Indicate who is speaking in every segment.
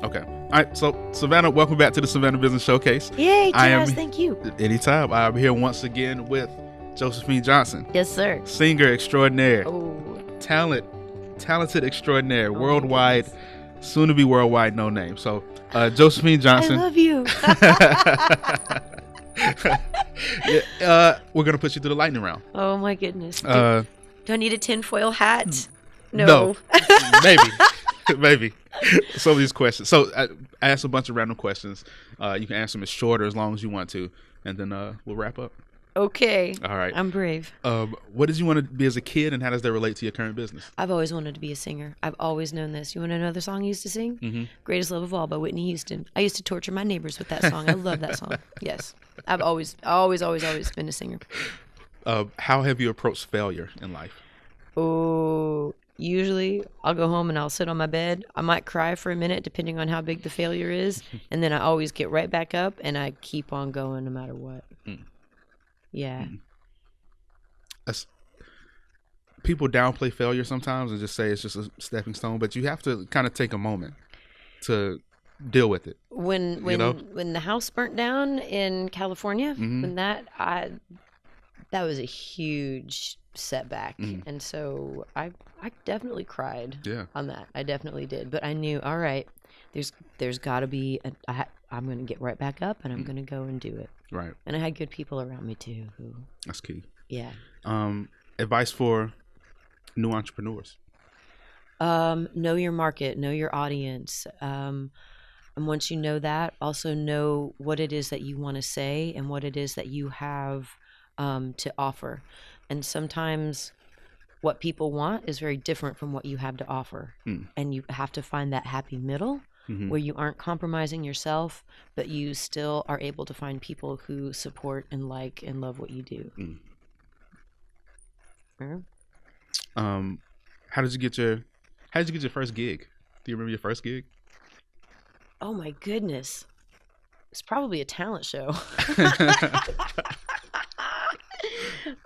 Speaker 1: Okay. All right. So, Savannah, welcome back to the Savannah Business Showcase.
Speaker 2: Yay, Jazz, thank you.
Speaker 1: Anytime. I'm here once again with Josephine Johnson.
Speaker 2: Yes, sir.
Speaker 1: Singer extraordinaire.
Speaker 2: Oh.
Speaker 1: Talented extraordinaire. Worldwide, soon to be worldwide, no name. So, Josephine Johnson.
Speaker 2: I love you.
Speaker 1: We're going to put you through the lightning round.
Speaker 2: Oh, my goodness. Do I need a tinfoil hat?
Speaker 1: No. Maybe. Some of these questions. So I asked a bunch of random questions. You can answer them as short or as long as you want to, and then we'll wrap up.
Speaker 2: Okay.
Speaker 1: All right.
Speaker 2: I'm brave.
Speaker 1: What did you want to be as a kid, and how does that relate to your current business?
Speaker 2: I've always wanted to be a singer. I've always known this. You want to know the song I used to sing?
Speaker 1: Mm-hmm.
Speaker 2: Greatest Love of All by Whitney Houston. I used to torture my neighbors with that song. I love that song. Yes. I've always been a singer.
Speaker 1: How have you approached failure in life?
Speaker 2: Oh, usually I'll go home and I'll sit on my bed. I might cry for a minute depending on how big the failure is. And then I always get right back up and I keep on going no matter what. Yeah.
Speaker 1: People downplay failure sometimes and just say it's just a stepping stone, but you have to kind of take a moment to deal with it.
Speaker 2: When the house burnt down in California, when that was a huge setback, and so I definitely cried on that. I definitely did, but I knew, all right, there's got to be I'm going to get right back up and I'm going to go and do it.
Speaker 1: Right.
Speaker 2: And I had good people around me too.
Speaker 1: That's key.
Speaker 2: Yeah.
Speaker 1: Advice for new entrepreneurs.
Speaker 2: Know your market, know your audience. And once you know that, also know what it is that you want to say and what it is that you have to offer. And sometimes what people want is very different from what you have to offer. And you have to find that happy middle where you aren't compromising yourself, but you still are able to find people who support and like and love what you do.
Speaker 1: How did you get your first gig? Do you remember your first gig?
Speaker 2: Oh my goodness. It's probably a talent show.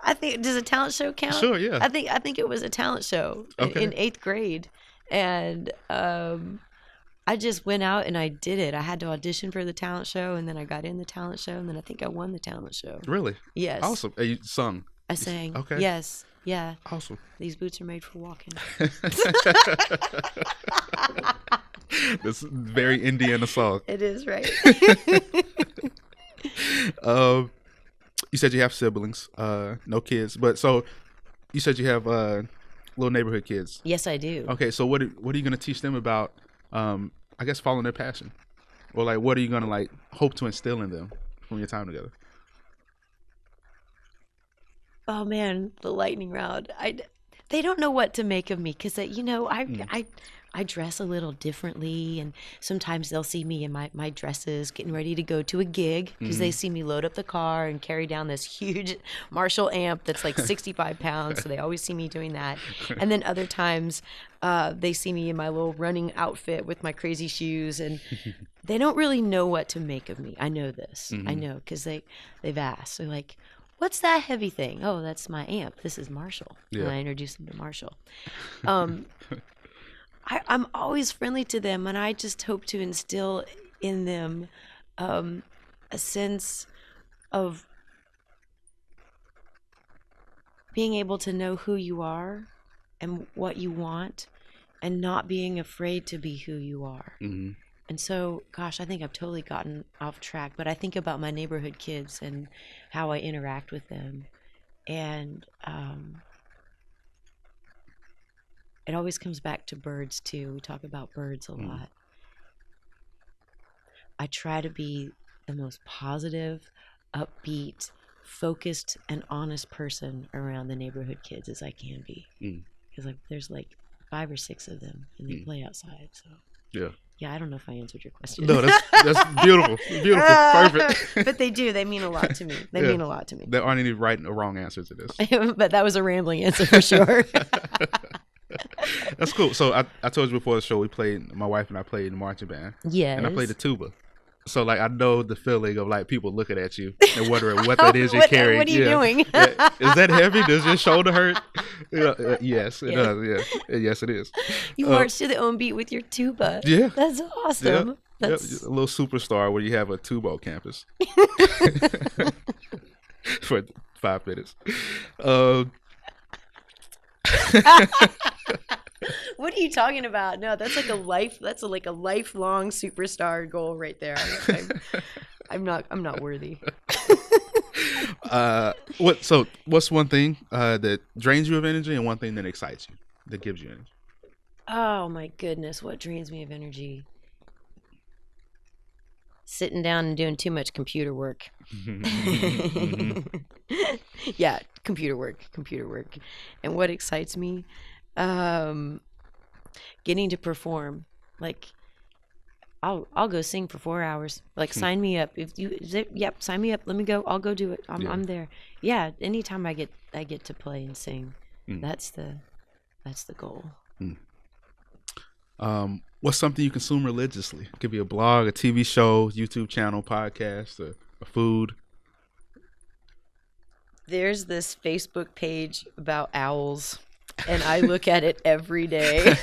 Speaker 2: I think, does a talent show count?
Speaker 1: Sure, yeah.
Speaker 2: I think it was a talent show in 8th grade. And I just went out and I did it. I had to audition for the talent show, and then I got in the talent show, and then I think I won the talent show.
Speaker 1: Really?
Speaker 2: Yes.
Speaker 1: Awesome. And you sung?
Speaker 2: I sang.
Speaker 1: Okay.
Speaker 2: Yes. Yeah.
Speaker 1: Awesome.
Speaker 2: These boots are made for walking.
Speaker 1: That's very Indiana song.
Speaker 2: It is, right?
Speaker 1: You said you have siblings, no kids, but so you said you have little neighborhood kids.
Speaker 2: Yes, I do.
Speaker 1: Okay, so what are you going to teach them about, I guess, following their passion? Or like, what are you going to like hope to instill in them from your time together?
Speaker 2: Oh man, the lightning round. They don't know what to make of me because I dress a little differently, and sometimes they'll see me in my dresses getting ready to go to a gig because they see me load up the car and carry down this huge Marshall amp that's like 65 pounds. So they always see me doing that. And then other times they see me in my little running outfit with my crazy shoes, and they don't really know what to make of me. I know this. I know because they've asked. They're like, what's that heavy thing? Oh, that's my amp. This is Marshall. Yeah. And I introduce them to Marshall. I'm always friendly to them, and I just hope to instill in them a sense of being able to know who you are and what you want and not being afraid to be who you are. And so, gosh, I think I've totally gotten off track, but I think about my neighborhood kids and how I interact with them. And it always comes back to birds, too. We talk about birds a lot. I try to be the most positive, upbeat, focused, and honest person around the neighborhood kids as I can be. Because there's like 5 or 6 of them, and they play outside. So yeah, I don't know if I answered your question.
Speaker 1: No, that's beautiful. Beautiful. Perfect.
Speaker 2: But they do. They mean a lot to me. They mean a lot to me.
Speaker 1: There aren't any right or wrong answers to this.
Speaker 2: But that was a rambling answer for sure.
Speaker 1: That's cool. So I told you before the show, my wife and I played in the marching band.
Speaker 2: Yes.
Speaker 1: And I played the tuba. So like I know the feeling of like people looking at you and wondering what that is you're carrying.
Speaker 2: What are you doing?
Speaker 1: Yeah. Is that heavy? Does your shoulder hurt? Yes, it
Speaker 2: Yeah.
Speaker 1: does. Yeah, yes, it is.
Speaker 2: You march to the own beat with your tuba.
Speaker 1: Yeah,
Speaker 2: That's
Speaker 1: yeah,
Speaker 2: awesome.
Speaker 1: yeah.
Speaker 2: That's
Speaker 1: A little superstar when you have a tuba campus for 5 minutes.
Speaker 2: What are you talking about? No, that's like a lifelong superstar goal right there. I'm not worthy.
Speaker 1: What's one thing that drains you of energy and one thing that excites you, that gives you energy?
Speaker 2: Oh my goodness, what drains me of energy? Sitting down and doing too much computer work. Yeah, computer work. And what excites me? Getting to perform. Like I'll go sing for 4 hours. Like sign me up. Sign me up. Let me go. I'll go do it. I'm there. Yeah, anytime I get to play and sing. That's the goal.
Speaker 1: What's something you consume religiously? It could be a blog, a TV show, YouTube channel, podcast, a food.
Speaker 2: There's this Facebook page about owls, and I look at it every day.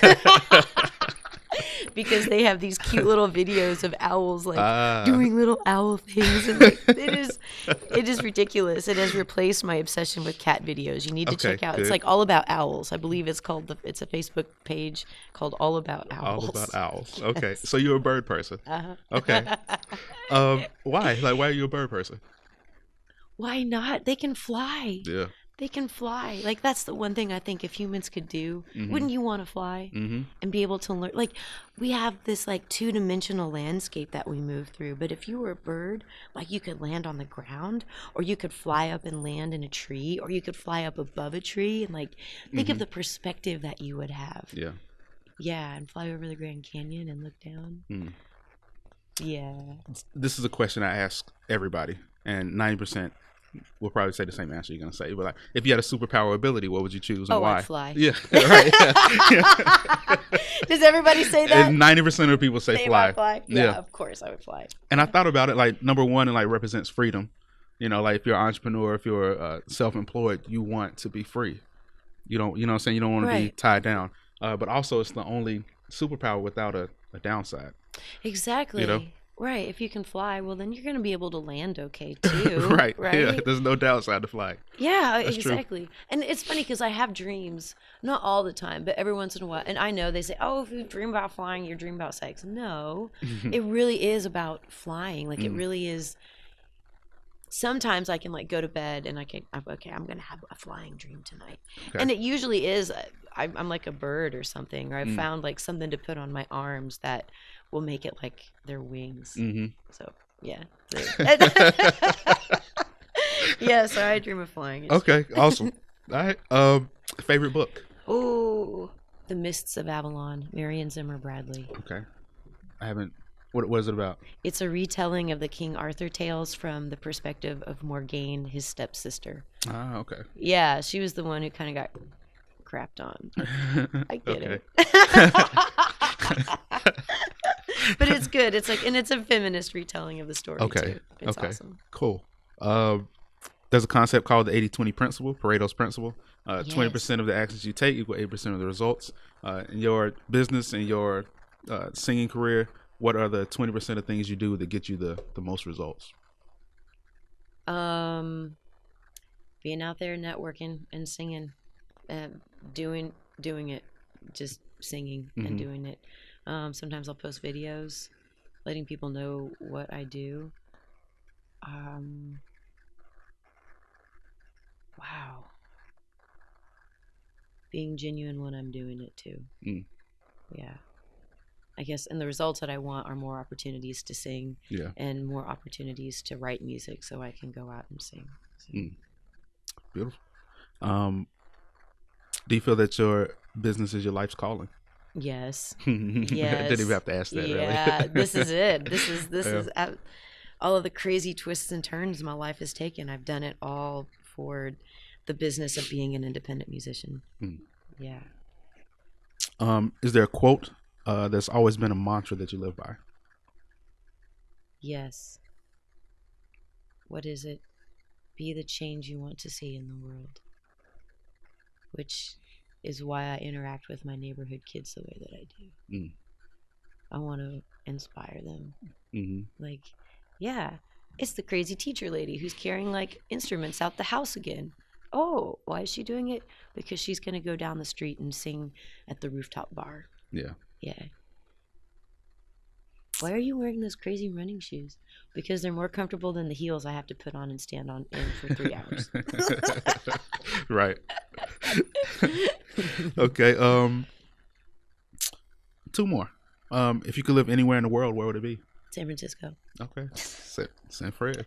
Speaker 2: Because they have these cute little videos of owls like doing little owl things, and like, it is ridiculous. It has replaced my obsession with cat videos. You need to check out. Good. It's like All About Owls. I believe it's called it's a Facebook page called All About Owls.
Speaker 1: All About Owls. Okay, yes. So you're a bird person. Okay. Why? Like, why are you a bird person?
Speaker 2: Why not? They can fly.
Speaker 1: Yeah.
Speaker 2: They can fly. Like, that's the one thing I think if humans could do. Wouldn't you want to fly and be able to learn? Like, we have this like 2-dimensional landscape that we move through. But if you were a bird, like you could land on the ground, or you could fly up and land in a tree, or you could fly up above a tree, and like think of the perspective that you would have. Yeah. Yeah, and fly over the Grand Canyon and look down. Yeah.
Speaker 1: This is a question I ask everybody, and 90% will probably say the same answer you're going to say. But like, if you had a superpower ability, what would you choose and why?
Speaker 2: I'd fly.
Speaker 1: Yeah, right. Yeah.
Speaker 2: Does everybody say that?
Speaker 1: And 90% of people say fly.
Speaker 2: Fly. Yeah, of course I would fly.
Speaker 1: And I thought about it, like, number one, it like represents freedom. You know, like if you're an entrepreneur, if you're self-employed, you want to be free. You know what I'm saying? You don't want to be tied down. But also, it's the only superpower without a downside.
Speaker 2: Exactly. You know? Right. If you can fly, well, then you're going to be able to land okay, too.
Speaker 1: Right. Yeah. There's no downside to flying.
Speaker 2: Yeah, that's exactly. True. And it's funny because I have dreams, not all the time, but every once in a while. And I know they say, oh, if you dream about flying, you dream about sex. No, it really is about flying. Like, it really is. Sometimes I can like go to bed and I'm going to have a flying dream tonight. Okay. And it usually is, I'm like a bird or something, or I've found like something to put on my arms that will make it like their wings. So, yeah. Yeah, so I dream of flying.
Speaker 1: Okay, awesome. All right. Favorite book?
Speaker 2: Oh, The Mists of Avalon, Marion Zimmer Bradley.
Speaker 1: Okay. I haven't. What is it about?
Speaker 2: It's a retelling of the King Arthur tales from the perspective of Morgane, his stepsister.
Speaker 1: Ah, okay.
Speaker 2: Yeah, she was the one who kind of got crapped on. I get it. But it's good. It's like, and it's a feminist retelling of the story too. It's awesome.
Speaker 1: Cool. There's a concept called the 80-20 principle, Pareto's principle. 20% of the actions you take equal 80% of the results. In your business and your singing career, what are the 20% of things you do that get you the most results?
Speaker 2: Being out there networking and singing, doing it, just singing and doing it. Sometimes I'll post videos, letting people know what I do. Wow. Being genuine when I'm doing it too. Yeah. I guess, and the results that I want are more opportunities to sing and more opportunities to write music so I can go out and sing. So.
Speaker 1: Beautiful. Do you feel that your business is your life's calling?
Speaker 2: Yes.
Speaker 1: Yes. I didn't even have to ask that.
Speaker 2: Yeah,
Speaker 1: really.
Speaker 2: This is it. This is all of the crazy twists and turns my life has taken. I've done it all for the business of being an independent musician. Yeah.
Speaker 1: Is there a quote that's always been a mantra that you live by?
Speaker 2: Yes. What is it? Be the change you want to see in the world. Which is why I interact with my neighborhood kids the way that I do.
Speaker 1: Mm.
Speaker 2: I want to inspire them.
Speaker 1: Mm-hmm.
Speaker 2: Like, yeah, it's the crazy teacher lady who's carrying like instruments out the house again. Oh, why is she doing it? Because she's going to go down the street and sing at the rooftop bar.
Speaker 1: Yeah.
Speaker 2: Yeah. Why are you wearing those crazy running shoes? Because they're more comfortable than the heels I have to put on and stand on in for 3 hours.
Speaker 1: Right. Okay. 2 more. If you could live anywhere in the world, where would it be?
Speaker 2: San Francisco.
Speaker 1: Okay. San Fred.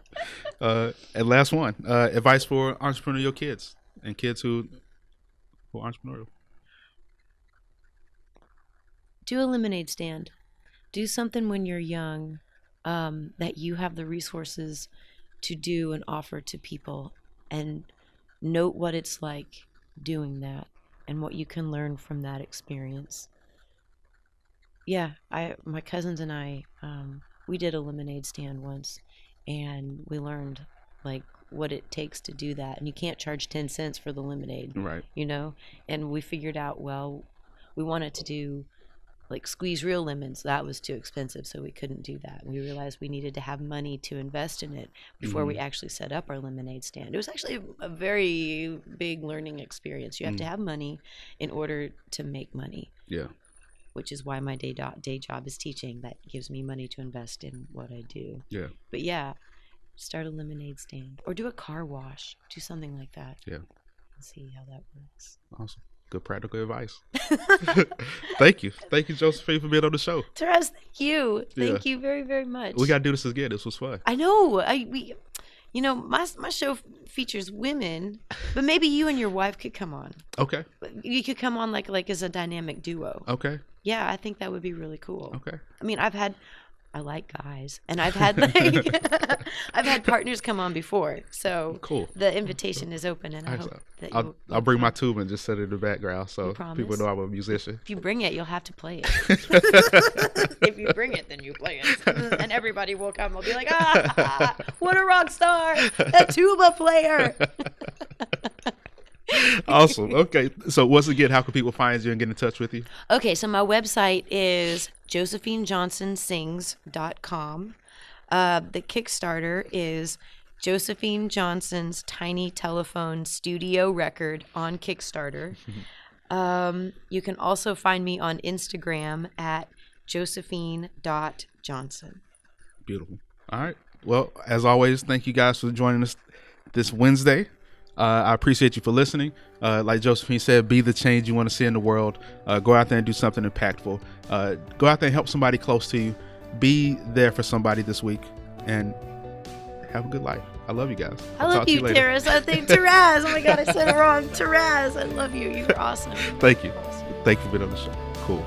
Speaker 1: And last one. Advice for entrepreneurial kids and kids who are entrepreneurial.
Speaker 2: Do a lemonade stand. Do something when you're young that you have the resources to do and offer to people, and note what it's like doing that and what you can learn from that experience. Yeah, my cousins and I, we did a lemonade stand once, and we learned like what it takes to do that. And you can't charge 10 cents for the lemonade,
Speaker 1: Right.
Speaker 2: you know? And we figured out, well, we wanted to do like squeeze real lemons. That was too expensive, so we couldn't do that. We realized we needed to have money to invest in it before we actually set up our lemonade stand. It was actually a very big learning experience. You have to have money in order to make money.
Speaker 1: Yeah.
Speaker 2: Which is why my day job is teaching. That gives me money to invest in what I do.
Speaker 1: Yeah.
Speaker 2: But yeah, start a lemonade stand or do a car wash. Do something like that.
Speaker 1: Yeah.
Speaker 2: And see how that works.
Speaker 1: Awesome. Good practical advice. Thank you, Josephine, for being on the show.
Speaker 2: Therese, thank you. Thank you very, very much.
Speaker 1: We gotta do this again. This was fun.
Speaker 2: I know. My show features women, but maybe you and your wife could come on.
Speaker 1: Okay.
Speaker 2: You could come on like as a dynamic duo.
Speaker 1: Okay.
Speaker 2: Yeah, I think that would be really cool.
Speaker 1: Okay.
Speaker 2: I mean, I like guys, and I've had like I've had partners come on before, so
Speaker 1: cool.
Speaker 2: The invitation is open, and I hope that
Speaker 1: I'll bring my tuba and just set it in the background so people know I'm a musician.
Speaker 2: If you bring it, you'll have to play it. If you bring it, then you play it, and everybody will come. They'll be like, what a rock star, a tuba player.
Speaker 1: Awesome. Okay. So once again, how can people find you and get in touch with you?
Speaker 2: Okay, so my website is josephinejohnsonsings.com. The Kickstarter is Josephine Johnson's Tiny Telephone Studio Record on Kickstarter. You can also find me on Instagram at josephine.johnson.
Speaker 1: Beautiful. All right. Well, as always, thank you guys for joining us this Wednesday. I appreciate you for listening. Like Josephine said, be the change you want to see in the world. Go out there and do something impactful. Go out there and help somebody close to you. Be there for somebody this week and have a good life. I love you guys.
Speaker 2: I love you, Therese. I think Therese. Oh my God, I said it wrong. Therese, I love you. You're awesome.
Speaker 1: Thank you. Thank you for being on the show. Cool.